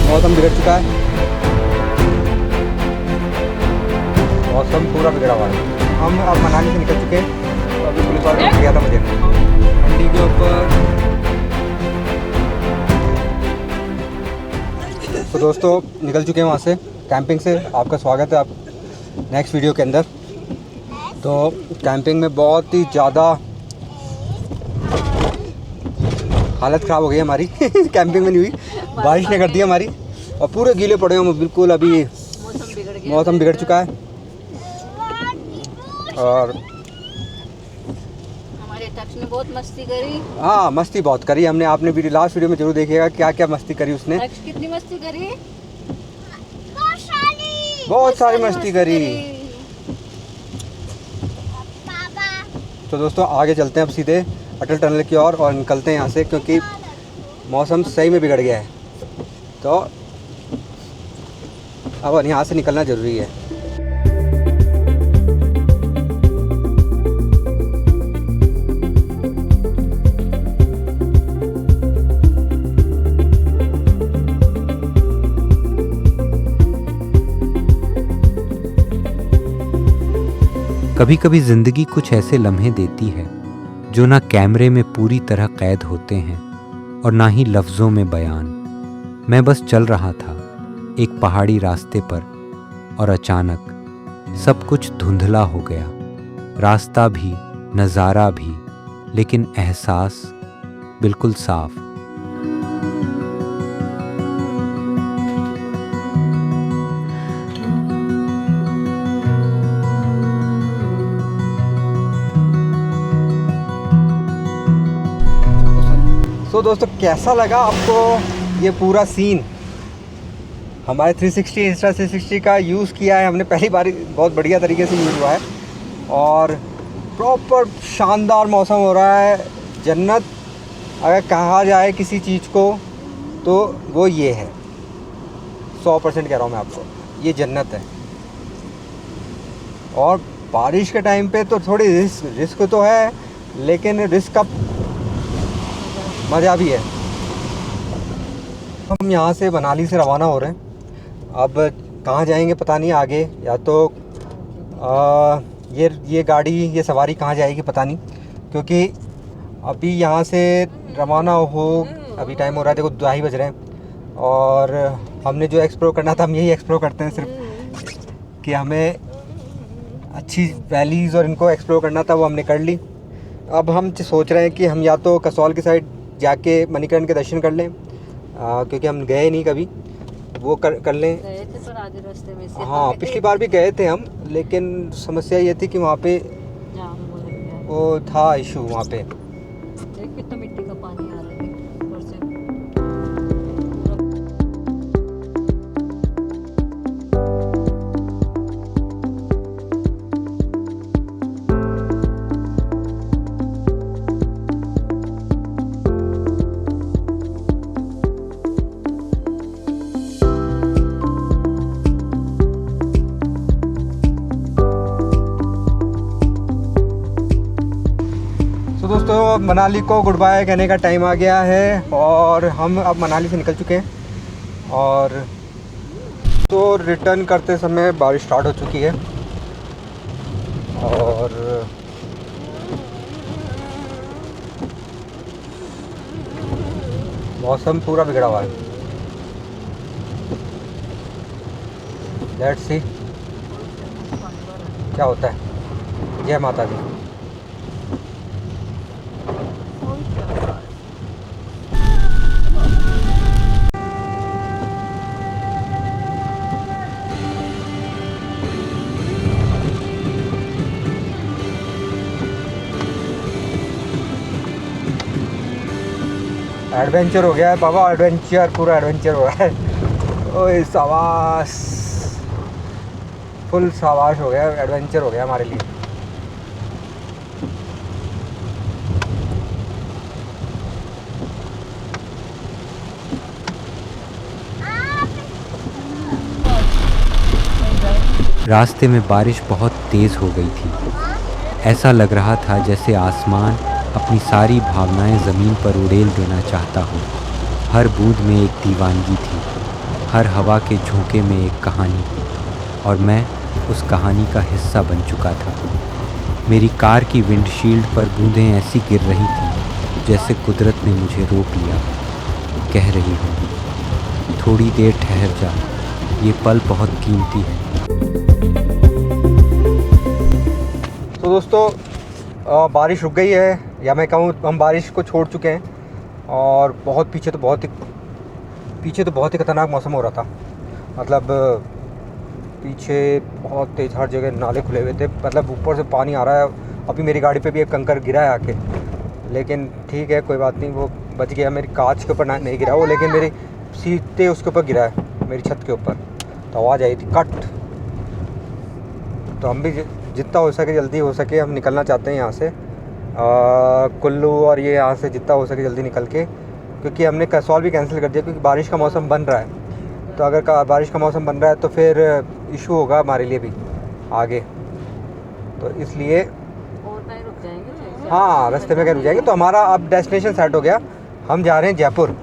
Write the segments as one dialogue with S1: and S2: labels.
S1: मौसम बिगड़ चुका है, मौसम पूरा बिगड़ा हुआ है। हम अब मनाली से निकल चुके हैं, तो अभी पुलिस वाले रोक गया था मुझे मंडी के ऊपर। तो दोस्तों निकल चुके हैं वहाँ से, कैंपिंग से। आपका स्वागत है आप नेक्स्ट वीडियो के अंदर। तो कैंपिंग में बहुत ही ज़्यादा हालत ख़राब हो गई हमारी कैंपिंग में नहीं हुई, बारिश ने कर दी हमारी और पूरे गीले पड़े हम बिल्कुल। अभी मौसम बिगड़ चुका है और
S2: हमारे तक्ष ने बहुत मस्ती करी।
S1: हाँ, मस्ती बहुत करी हमने। आपने वीडियो लास्ट वीडियो में जरूर देखिएगा क्या क्या मस्ती करी उसने।
S2: तक्ष कितनी मस्ती करी?
S1: बहुत सारी मस्ती करी। तो दोस्तों आगे चलते हैं अब सीधे अटल टनल की ओर और निकलते हैं यहाँ से, क्योंकि मौसम सही में बिगड़ गया है। तो अब यहाँ से निकलना ज़रूरी है।
S3: कभी कभी जिंदगी कुछ ऐसे लम्हे देती है जो ना कैमरे में पूरी तरह कैद होते हैं और ना ही लफ्ज़ों में बयान। मैं बस चल रहा था एक पहाड़ी रास्ते पर और अचानक सब कुछ धुंधला हो गया। रास्ता भी, नज़ारा भी, लेकिन एहसास बिल्कुल साफ।
S1: तो दोस्तों कैसा लगा आपको ये पूरा सीन? हमारे 360 इंस्टा 360 का यूज़ किया है हमने पहली बार, बहुत बढ़िया तरीके से यूज़ हुआ है और प्रॉपर शानदार मौसम हो रहा है। जन्नत अगर कहा जाए किसी चीज़ को तो वो ये है, 100% कह रहा हूँ मैं आपको, ये जन्नत है। और बारिश के टाइम पे तो थोड़ी रिस्क तो है, लेकिन रिस्क का मज़ा भी है। हम यहाँ से मनाली से रवाना हो रहे हैं। अब कहाँ जाएंगे पता नहीं आगे, या तो ये गाड़ी, ये सवारी कहाँ जाएगी पता नहीं, क्योंकि अभी यहाँ से रवाना हो, अभी टाइम हो रहा है देखो 2:30 बज रहे हैं और हमने जो एक्सप्लोर करना था हम यही एक्सप्लोर करते हैं सिर्फ, कि हमें अच्छी वैलीज़ और इनको एक्सप्लोर करना था वो हमने कर ली। अब हम सोच रहे हैं कि हम या तो कसौल की साइड जाके मणिकर्ण के दर्शन कर लें, क्योंकि हम गए नहीं कभी, वो कर लें।
S2: गए थे पर आधे रास्ते में से।
S1: हाँ, पिछली बार भी गए थे हम, लेकिन समस्या ये थी कि वहाँ पे
S2: जाम हो गया।
S1: वो था इशू वहाँ पे।
S2: देख कितना मिट्टी का पानी आ रहा है ऊपर से।
S1: दोस्तों मनाली को गुड बाय कहने का टाइम आ गया है और हम अब मनाली से निकल चुके हैं। और तो रिटर्न करते समय बारिश स्टार्ट हो चुकी है और मौसम पूरा बिगड़ा हुआ है। लेट्स सी क्या होता है। जय माता दी। एडवेंचर हो गया है बाबा, एडवेंचर, पूरा एडवेंचर हो रहा है। ओए शाबाश, फुल शाबाश हो गया, एडवेंचर हो गया हमारे लिए।
S3: रास्ते में बारिश बहुत तेज़ हो गई थी। ऐसा लग रहा था जैसे आसमान अपनी सारी भावनाएं ज़मीन पर उड़ेल देना चाहता हो। हर बूंद में एक दीवानगी थी। हर हवा के झोंके में एक कहानी, और मैं उस कहानी का हिस्सा बन चुका था। मेरी कार की विंडशील्ड पर बूंदें ऐसी गिर रही थीं जैसे कुदरत ने मुझे रोक लिया, कह रही होगी थोड़ी देर ठहर जा, ये पल बहुत कीमती है।
S1: तो दोस्तों बारिश रुक गई है, या मैं कहूँ हम बारिश को छोड़ चुके हैं, और बहुत पीछे तो बहुत ही ख़तरनाक मौसम हो रहा था। मतलब पीछे बहुत तेज़ हर जगह नाले खुले हुए थे, मतलब ऊपर से पानी आ रहा है। अभी मेरी गाड़ी पे भी एक कंकर गिरा है आके, लेकिन ठीक है कोई बात नहीं, वो बच गया। मेरी कांच के ऊपर नहीं गिरा वो, लेकिन मेरी सीधे उसके ऊपर गिरा है, मेरी छत के ऊपर। तो आवाज़ आई थी कट। तो हम भी जितना हो सके जल्दी हो सके हम निकलना चाहते हैं यहाँ से, कुल्लू और ये यहाँ से जितना हो सके जल्दी निकल के, क्योंकि हमने कसौल भी कैंसिल कर दिया क्योंकि बारिश का मौसम बन रहा है। तो अगर बारिश का मौसम बन रहा है तो फिर इशू होगा हमारे लिए भी आगे, तो इसलिए
S2: और कहीं रुक जाएंगे।
S1: हाँ रास्ते में कहीं रुक जाएंगे। तो हमारा अब डेस्टिनेशन सेट हो गया, हम जा रहे हैं जयपुर,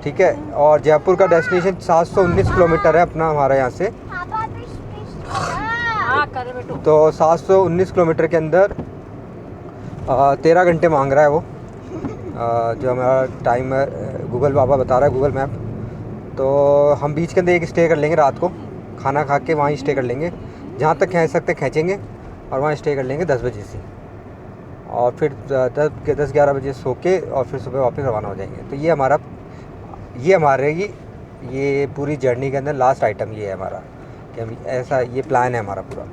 S1: ठीक है। और जयपुर का डेस्टिनेशन 719 किलोमीटर है अपना हमारा यहाँ से। तो 719 किलोमीटर के अंदर 13 घंटे मांग रहा है वो, जो हमारा टाइम है गूगल बाबा बता रहा है, गूगल मैप। तो हम बीच के अंदर एक स्टे कर लेंगे, रात को खाना खा के वहीं स्टे कर लेंगे, जहाँ तक खींच सकते खींचेंगे, और वहाँ स्टे कर लेंगे 10 बजे से, और फिर 10-11 बजे सो के और फिर सुबह वापस रवाना हो जाएंगे। तो ये हमारे ये पूरी जर्नी के अंदर लास्ट आइटम ये है हमारा, कि हम ऐसा ये प्लान है हमारा पूरा।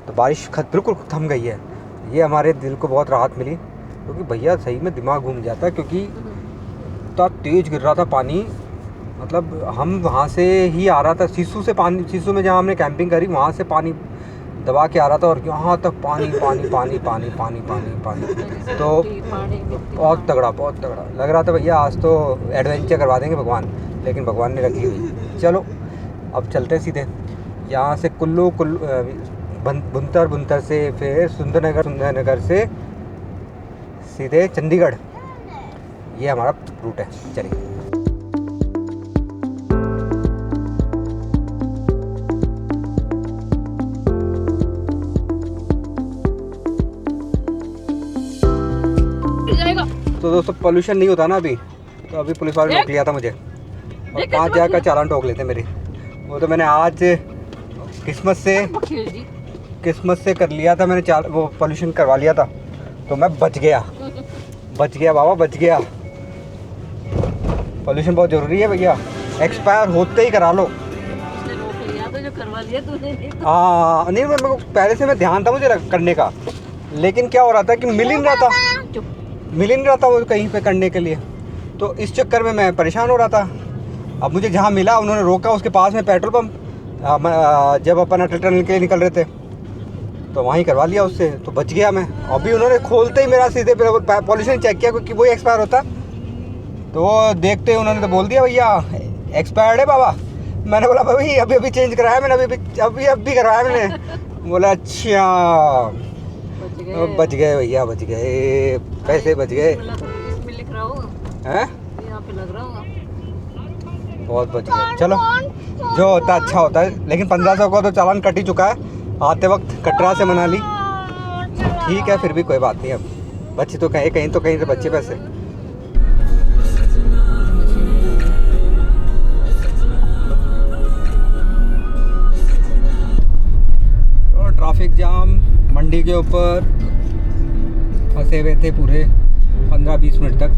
S1: तो बारिश बिल्कुल थम गई है, ये हमारे दिल को बहुत राहत मिली, क्योंकि भैया सही में दिमाग घूम जाता है, क्योंकि इतना तेज़ गिर रहा था पानी। मतलब हम वहाँ से ही आ रहा था सीसू से पानी, सीसू में जहाँ हमने कैंपिंग करी वहाँ से पानी दबा के आ रहा था, और यहाँ तक पानी पानी पानी पानी पानी पानी पानी। तो बहुत तगड़ा लग रहा था भैया, आज तो एडवेंचर करवा देंगे भगवान, लेकिन भगवान ने रखी हुई। चलो अब चलते सीधे यहाँ से कुल्लू बुनतर से फिर सुंदरनगर से सीधे चंडीगढ़, ये हमारा रूट है। चलिए तो दोस्तों पोल्यूशन नहीं होता ना अभी, तो अभी पुलिस वाले रोक लिया था मुझे, और 5,000 का चालान ठोक लेते मेरे। वो तो मैंने आज किस्मत से कर लिया था मैंने, वो पोल्यूशन करवा लिया था, तो मैं बच गया बाबा, बच गया। पोल्यूशन बहुत ज़रूरी है भैया, एक्सपायर होते ही करा लो। हाँ नहीं, मेरे को पहले से मैं ध्यान था मुझे करने का, लेकिन क्या हो रहा था कि मिल ही नहीं रहा था वो कहीं पे करने के लिए, तो इस चक्कर में मैं परेशान हो रहा था। अब मुझे जहाँ मिला उन्होंने रोका, उसके पास में पेट्रोल पंप, जब अपन अटल टनल के लिए निकल रहे थे तो वहीं करवा लिया उससे, तो बच गया मैं। अभी उन्होंने खोलते ही मेरा सीधे पॉल्यूशन चेक किया, क्योंकि वही एक्सपायर होता, तो वो देखते उन्होंने तो बोल दिया भैया एक्सपायर्ड है बाबा। मैंने बोला भाई अभी चेंज कराया मैंने, अभी करवाया मैंने। बोला अच्छा, बच गए भैया, बच गए, पैसे बच गए हैं, बहुत बच गए। चलो जो होता अच्छा होता है, लेकिन 1500 का तो चालान कट ही चुका है आते वक्त कटरा से मनाली, ठीक है फिर भी कोई बात नहीं, अब बच्चे तो कहीं से बच्चे पैसे। और ट्रैफिक जाम मंडी के ऊपर फंसे हुए थे पूरे 15-20 मिनट तक,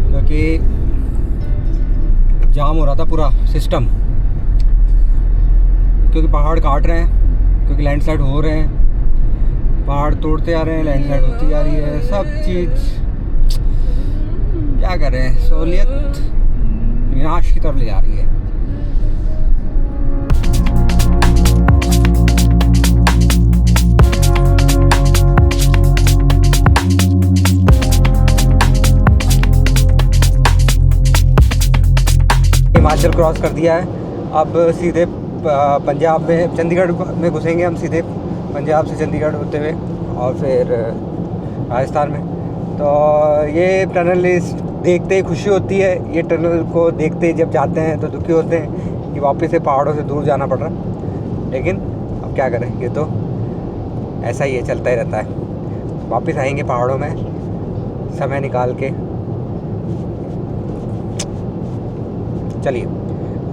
S1: क्योंकि जाम हो रहा था पूरा सिस्टम, क्योंकि पहाड़ काट रहे हैं, क्योंकि लैंडस्लाइड हो रहे हैं, पहाड़ तोड़ते आ रहे हैं, लैंडस्लाइड होती जा रही है, सब चीज़ क्या कर रहे हैं, सहूलियत विनाश की तरफ ले जा रही है। हिमाचल क्रॉस कर दिया है, अब सीधे पंजाब में चंडीगढ़ में घुसेंगे हम, सीधे पंजाब से चंडीगढ़ होते हुए और फिर राजस्थान में। तो ये टनल इस देखते ही खुशी होती है, ये टनल को देखते ही जब जाते हैं तो दुखी होते हैं कि वापस से पहाड़ों से दूर जाना पड़ रहा। लेकिन अब क्या करें, ये तो ऐसा ही है, चलता ही रहता है। वापस आएंगे पहाड़ों में समय निकाल के। चलिए,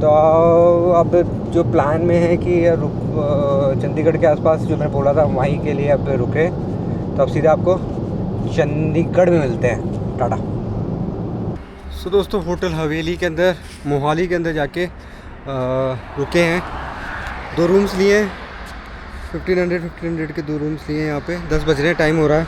S1: तो अब जो प्लान में है कि चंडीगढ़ के आसपास जो मैं बोला था वहीं के लिए अब रुके, तो अब सीधे आपको चंडीगढ़ में मिलते हैं। टाटा। सो दोस्तों, होटल हवेली के अंदर, मोहाली के अंदर जाके रुके हैं। 2 रूम्स लिए हैं, 1500 के 2 रूम्स लिए हैं यहाँ पे। 10 बज रहे हैं, टाइम हो रहा है,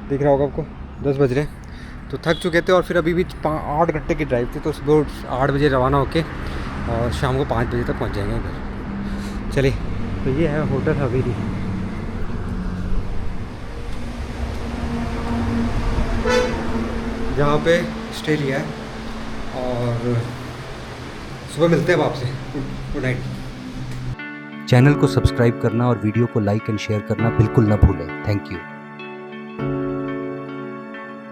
S1: दिख रहा होगा आपको, 10 बज रहे हैं। तो थक चुके थे और फिर अभी भी 8 घंटे की ड्राइव थी, तो सुबह 8 बजे रवाना होके और शाम को 5 बजे तक पहुँच जाएंगे घर। चलिए, तो ये है होटल हवेली। जहाँ पे स्टे लिया है और सुबह मिलते हैं आपसे। Good night.
S3: चैनल को सब्सक्राइब करना और वीडियो को लाइक एंड शेयर करना बिल्कुल ना भूलें। Thank you.